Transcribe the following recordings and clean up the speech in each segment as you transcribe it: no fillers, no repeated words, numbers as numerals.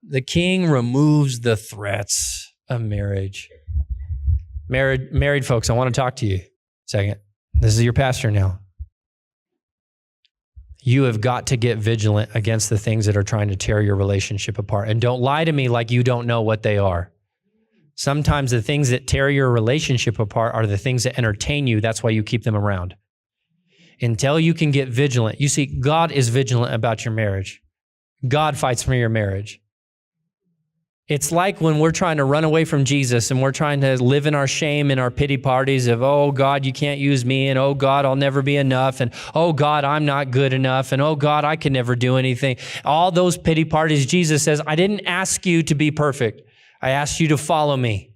the king removes the threats of marriage. Married folks, I want to talk to you a second. This is your pastor now. You have got to get vigilant against the things that are trying to tear your relationship apart. And don't lie to me like you don't know what they are. Sometimes the things that tear your relationship apart are the things that entertain you. That's why you keep them around. Until you can get vigilant. You see, God is vigilant about your marriage. God fights for your marriage. It's like when we're trying to run away from Jesus and we're trying to live in our shame and our pity parties of, oh God, you can't use me, and oh God, I'll never be enough, and oh God, I'm not good enough, and oh God, I can never do anything. All those pity parties, Jesus says, I didn't ask you to be perfect. I asked you to follow me.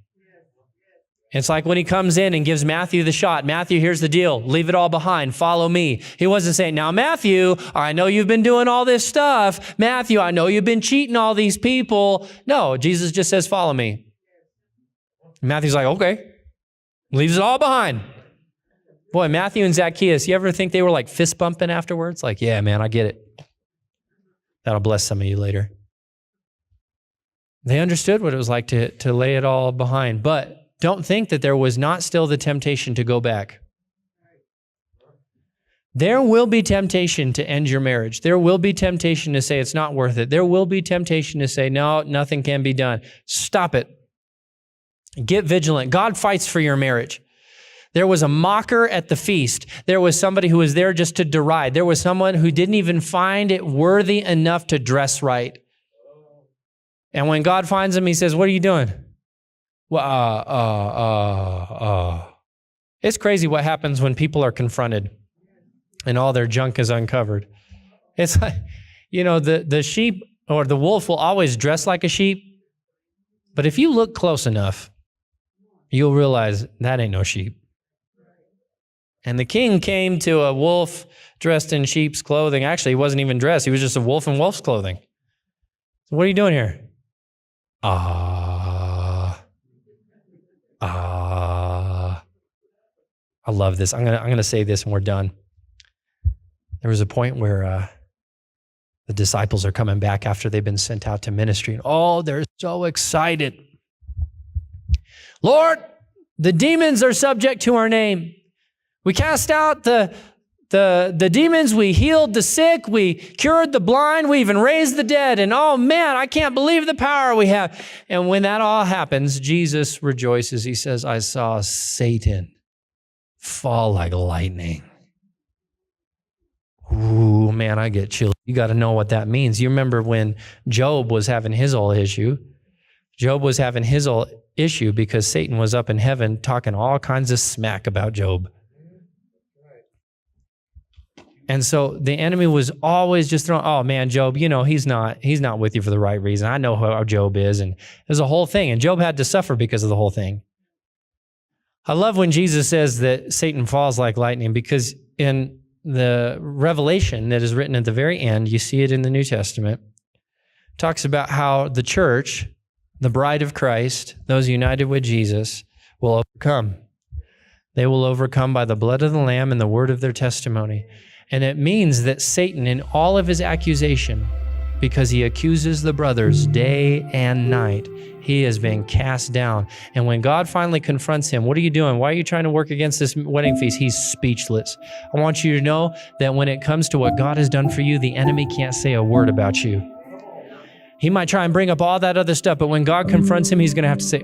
It's like when he comes in and gives Matthew the shot. Matthew, here's the deal. Leave it all behind. Follow me. He wasn't saying, now, Matthew, I know you've been doing all this stuff. Matthew, I know you've been cheating all these people. No, Jesus just says, follow me. And Matthew's like, okay. Leaves it all behind. Boy, Matthew and Zacchaeus, you ever think they were like fist bumping afterwards? Like, yeah, man, I get it. That'll bless some of you later. They understood what it was like to lay it all behind. But don't think that there was not still the temptation to go back. There will be temptation to end your marriage. There will be temptation to say it's not worth it. There will be temptation to say, no, nothing can be done. Stop it. Get vigilant. God fights for your marriage. There was a mocker at the feast. There was somebody who was there just to deride. There was someone who didn't even find it worthy enough to dress right. And when God finds him, he says, what are you doing? It's crazy what happens when people are confronted and all their junk is uncovered. It's like, the sheep or the wolf will always dress like a sheep. But if you look close enough, you'll realize that ain't no sheep. And the king came to a wolf dressed in sheep's clothing. Actually, he wasn't even dressed. He was just a wolf in wolf's clothing. So what are you doing here? I love this. I'm gonna say this and we're done. There was a point where the disciples are coming back after they've been sent out to ministry. And they're so excited. Lord, the demons are subject to our name. We cast out the demons, we healed the sick, we cured the blind, we even raised the dead. And oh man, I can't believe the power we have. And when that all happens, Jesus rejoices. He says, I saw Satan fall like lightning. Ooh, man, I get chilly. You got to know what that means. You remember when Job was having his old issue? Job was having his old issue because Satan was up in heaven talking all kinds of smack about Job. And so the enemy was always just throwing, oh man, Job, he's not with you for the right reason. I know how Job is. And there's a whole thing. And Job had to suffer because of the whole thing. I love when Jesus says that Satan falls like lightning, because in the Revelation that is written at the very end, you see it in the New Testament, talks about how the church, the bride of Christ, those united with Jesus, will overcome. They will overcome by the blood of the Lamb and the word of their testimony. And it means that Satan, in all of his accusation, because he accuses the brothers day and night, he has been cast down. And when God finally confronts him, what are you doing? Why are you trying to work against this wedding feast? He's speechless. I want you to know that when it comes to what God has done for you, the enemy can't say a word about you. He might try and bring up all that other stuff, but when God confronts him, he's going to have to say,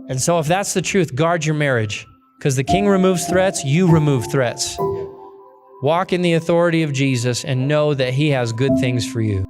And so if that's the truth, guard your marriage. Because the king removes threats, you remove threats. Walk in the authority of Jesus and know that he has good things for you.